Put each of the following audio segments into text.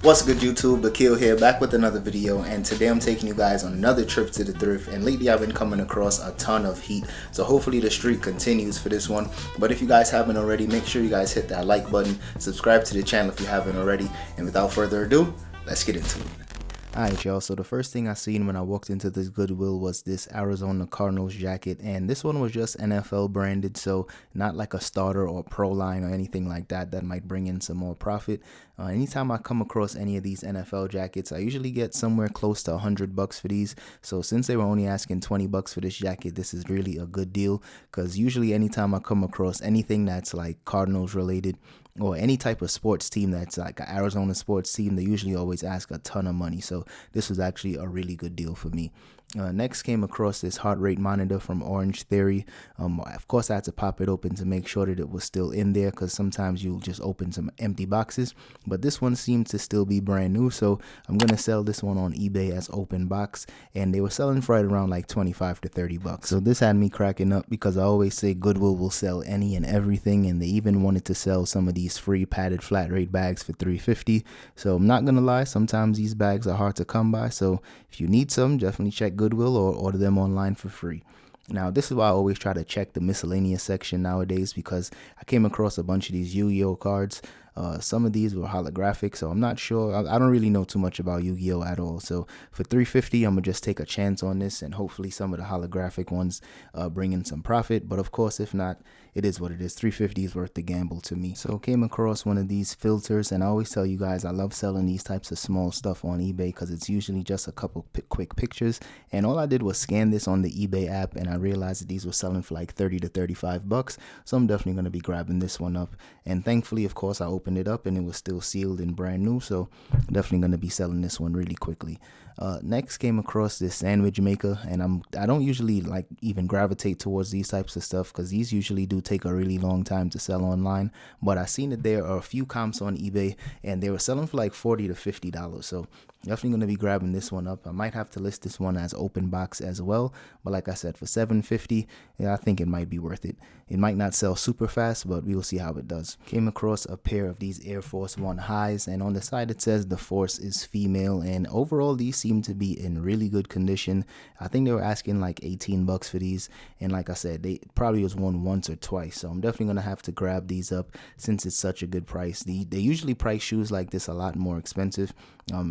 What's good, YouTube? Akil here, back with another video, and today I'm taking you guys on another trip to the thrift. And lately I've been coming across a ton of heat, so hopefully the streak continues for this one. But if you guys haven't already, make sure you guys hit that like button, subscribe to the channel if you haven't already, and without further ado, let's get into it. Alright y'all, so the first thing I seen when I walked into this Goodwill was this Arizona Cardinals jacket, and this one was just NFL branded, so not like a starter or pro line or anything like that might bring in some more profit. Anytime I come across any of these NFL jackets, I usually get somewhere close to $100 for these. So since they were only asking $20 for this jacket, this is really a good deal, because usually anytime I come across anything that's like Cardinals related or any type of sports team that's like an Arizona sports team, they usually always ask a ton of money. So this was actually a really good deal for me. Next came across this heart rate monitor from Orange Theory. Of course I had to pop it open to make sure that it was still in there, because sometimes you'll just open some empty boxes, but this one seemed to still be brand new, so I'm gonna sell this one on eBay as open box, and they were selling for right around like 25 to 30 bucks. So this had me cracking up, because I always say Goodwill will sell any and everything, and they even wanted to sell some of these free padded flat rate bags for $3.50. So I'm not gonna lie, sometimes these bags are hard to come by, so if you need some, definitely check Goodwill or order them online for free. Now, this is why I always try to check the miscellaneous section nowadays, because I came across a bunch of these Yu-Gi-Oh cards. Some of these were holographic, so I'm not sure. I don't really know too much about Yu-Gi-Oh at all. So for $3.50, I'm gonna just take a chance on this, and hopefully some of the holographic ones bring in some profit. But of course, if not, it is what it is. $3.50 is worth the gamble to me. So came across one of these filters, and I always tell you guys I love selling these types of small stuff on eBay, because it's usually just a couple quick pictures. And all I did was scan this on the eBay app, and I realized that these were selling for like 30 to 35 bucks. So I'm definitely going to be grabbing this one up. And thankfully, of course, I opened it up and it was still sealed and brand new. So I'm definitely going to be selling this one really quickly. Next came across this sandwich maker, and I don't usually like even gravitate towards these types of stuff, because these usually do take a really long time to sell online. But I seen that there are a few comps on eBay, and they were selling for like $40 to $50. So definitely going to be grabbing this one up. I might have to list this one as open box as well, but like I said, for $7.50, yeah, I think it might be worth it. It might not sell super fast, but we will see how it does. Came across a pair of these Air Force One highs, and on the side it says the force is female, and overall these seem to be in really good condition. I think they were asking like 18 bucks for these, and like I said, they probably was worn once or twice, so I'm definitely gonna have to grab these up since it's such a good price. They usually price shoes like this a lot more expensive.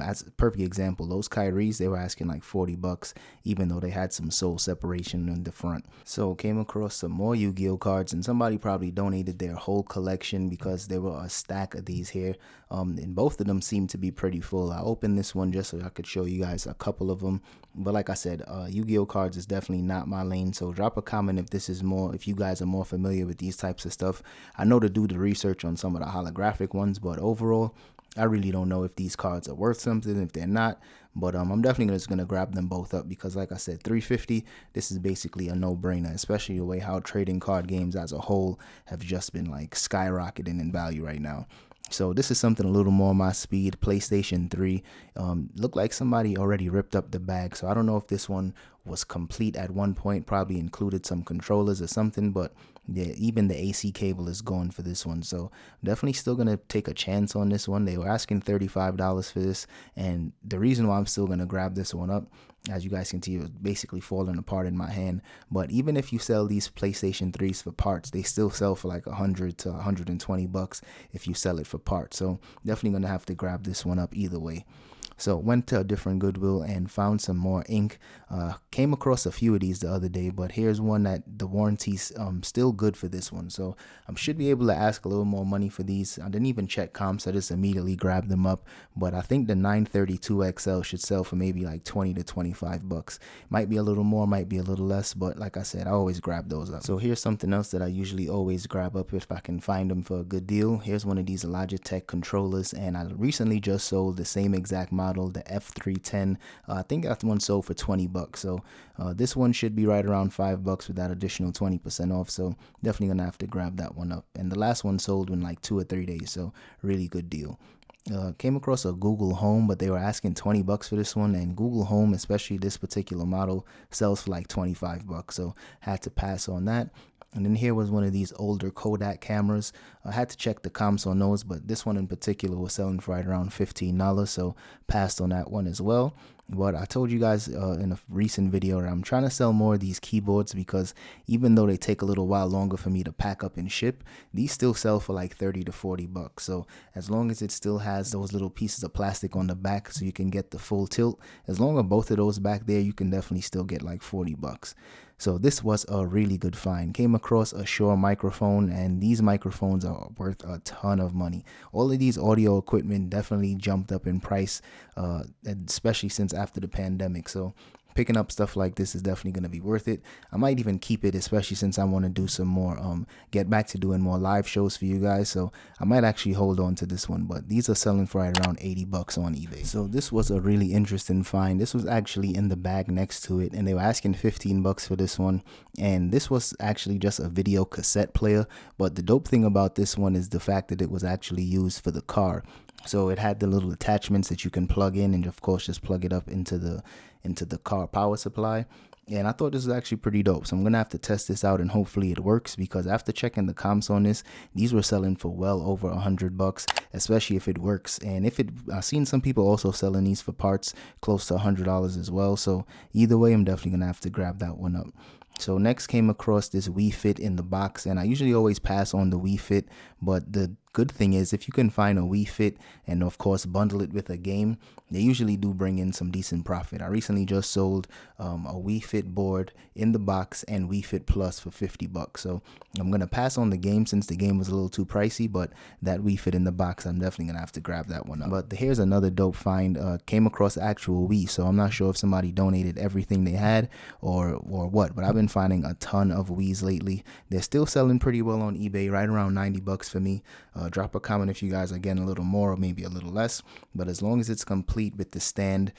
As a perfect example, those Kyries, they were asking like 40 bucks, even though they had some sole separation in the front. So came across some more Yu-Gi-Oh cards, and somebody probably donated their whole collection, because there were a stack of these here, and both of them seemed to be pretty full. I opened this one just so I could show you guys a couple of them, but like I said, Yu-Gi-Oh cards is definitely not my lane. So drop a comment if you guys are more familiar with these types of stuff. I know to do the research on some of the holographic ones, but overall I really don't know if these cards are worth something, if they're not. But I'm definitely just going to grab them both up, because like I said, $3.50, this is basically a no-brainer, especially the way how trading card games as a whole have just been like skyrocketing in value right now. So this is something a little more my speed. PlayStation 3. Looked like somebody already ripped up the bag, so I don't know if this one was complete at one point, probably included some controllers or something, but yeah, even the AC cable is gone for this one. So definitely still gonna take a chance on this one. They were asking $35 for this, and the reason why I'm still gonna grab this one up, as you guys can see, it was basically falling apart in my hand. But even if you sell these PlayStation 3s for parts, they still sell for like 100 to 120 bucks if you sell it for parts. So definitely gonna have to grab this one up either way. So went to a different Goodwill and found some more ink. Came across a few of these the other day, but here's one that the warranty's still good for this one. So I should be able to ask a little more money for these. I didn't even check comps, I just immediately grabbed them up. But I think the 932 XL should sell for maybe like 20 to 25 bucks. Might be a little more, might be a little less, but like I said, I always grab those up. So here's something else that I usually always grab up if I can find them for a good deal. Here's one of these Logitech controllers, and I recently just sold the same exact model, the F310. I think that one sold for 20 bucks. So this one should be right around 5 bucks with that additional 20% off. So definitely gonna have to grab that one up. And the last one sold in like 2 or 3 days. So really good deal. Came across a Google Home, but they were asking 20 bucks for this one, and Google Home, especially this particular model, sells for like 25 bucks. So had to pass on that. And then here was one of these older Kodak cameras. I had to check the comps on those, but this one in particular was selling for right around $15, so passed on that one as well. But I told you guys in a recent video that I'm trying to sell more of these keyboards, because even though they take a little while longer for me to pack up and ship, these still sell for like 30 to 40 bucks. So as long as it still has those little pieces of plastic on the back so you can get the full tilt, as long as both of those back there, you can definitely still get like 40 bucks. So this was a really good find. Came across a Shure microphone, and these microphones are worth a ton of money. All of these audio equipment definitely jumped up in price, especially since after the pandemic. So picking up stuff like this is definitely going to be worth it. I might even keep it, especially since I want to do some more, get back to doing more live shows for you guys. So I might actually hold on to this one, but these are selling for right around 80 bucks on eBay. So this was a really interesting find. This was actually in the bag next to it, and they were asking 15 bucks for this one. And this was actually just a video cassette player. But the dope thing about this one is the fact that it was actually used for the car. So it had the little attachments that you can plug in, and of course just plug it up into the car power supply. And I thought this was actually pretty dope. So I'm gonna have to test this out, and hopefully it works, because after checking the comps on this, these were selling for well over 100 bucks, especially if it works. And if it, I've seen some people also selling these for parts close to $100 as well. So either way, I'm definitely gonna have to grab that one up. So next came across this Wii Fit in the box, and I usually always pass on the Wii Fit, but the good thing is if you can find a Wii Fit and of course bundle it with a game, they usually do bring in some decent profit. I recently just sold a Wii Fit board in the box and Wii Fit Plus for 50 bucks. So I'm going to pass on the game since the game was a little too pricey, but that Wii Fit in the box, I'm definitely going to have to grab that one up. But here's another dope find. Came across actual Wii, so I'm not sure if somebody donated everything they had or what, but I've been finding a ton of Wiis lately. They're still selling pretty well on eBay, right around 90 bucks for me. Drop a comment if you guys are getting a little more or maybe a little less, but as long as it's complete with the stand,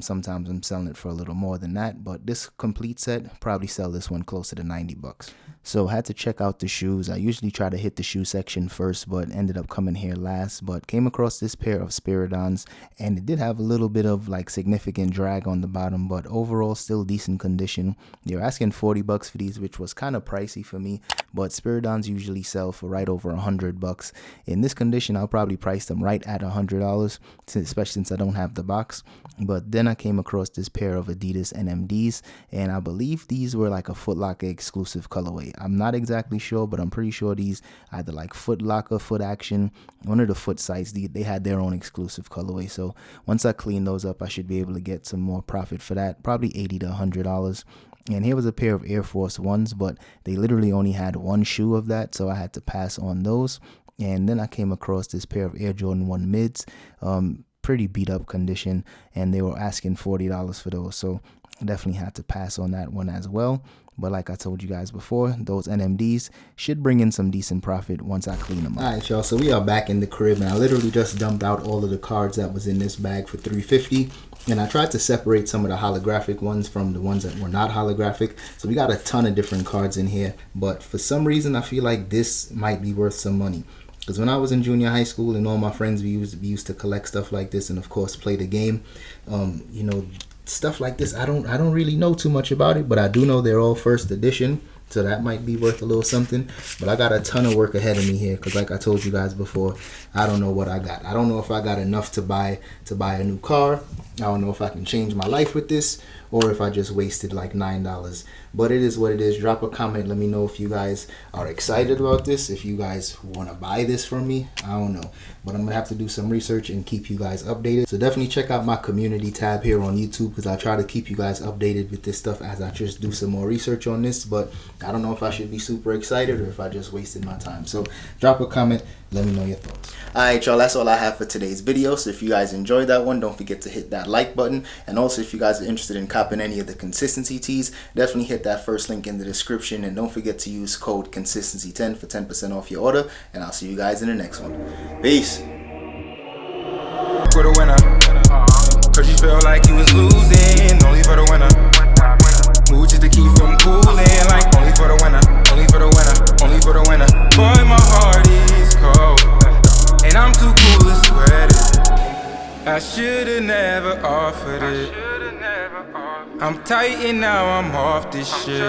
sometimes I'm selling it for a little more than that. But this complete set, probably sell this one closer to 90 bucks. So had to check out the shoes. I usually try to hit the shoe section first, but ended up coming here last. But came across this pair of Spiridons, and it did have a little bit of like significant drag on the bottom, but overall still decent condition. They were asking 40 bucks for these, which was kind of pricey for me, but Spiridons usually sell for right over 100 bucks. In this condition, I'll probably price them right at $100, especially since I don't have the box. But then I came across this pair of Adidas NMDs, and I believe these were like a Foot Locker exclusive colorway. I'm not exactly sure, but I'm pretty sure these either like Foot Locker, Foot Action, one of the foot sites, they had their own exclusive colorway. So once I clean those up, I should be able to get some more profit for that, probably $80 to $100. And here was a pair of Air Force Ones, but they literally only had one shoe of that, so I had to pass on those. And then I came across this pair of Air Jordan 1 mids, pretty beat up condition, and they were asking $40 for those, so I definitely had to pass on that one as well. But like I told you guys before, those NMDs should bring in some decent profit once I clean them up. Alright y'all, so we are back in the crib, and I literally just dumped out all of the cards that was in this bag for $350. And I tried to separate some of the holographic ones from the ones that were not holographic. So we got a ton of different cards in here, but for some reason I feel like this might be worth some money. Because when I was in junior high school and all my friends, we used to collect stuff like this and of course play the game. You know, stuff like this, I don't really know too much about it, but I do know they're all first edition, so that might be worth a little something. But I got a ton of work ahead of me here, because like I told you guys before, I don't know what I got. I don't know if I got enough to buy a new car. I don't know if I can change my life with this, or if I just wasted like $9. But it is what it is. Drop a comment, let me know if you guys are excited about this, if you guys want to buy this from me. I don't know, but I'm gonna have to do some research and keep you guys updated. So definitely check out my community tab here on YouTube, because I try to keep you guys updated with this stuff as I just do some more research on this. But I don't know if I should be super excited or if I just wasted my time. So drop a comment, let me know your thoughts. Alright y'all, that's all I have for today's video. So if you guys enjoyed that one, don't forget to hit that like button. And also if you guys are interested in copping any of the consistency tees, definitely hit that first link in the description. And don't forget to use code consistency10 for 10% off your order. And I'll see you guys in the next one. Peace. For the winner, cause you felt like you was losing, only for the winner. Mood just to keep from cooling, like only for the winner, only for the winner, only for the winner. Boy, my heart is cold, and I'm too cool to sweat it. I should've never offered it. I'm tight and now I'm off this shit.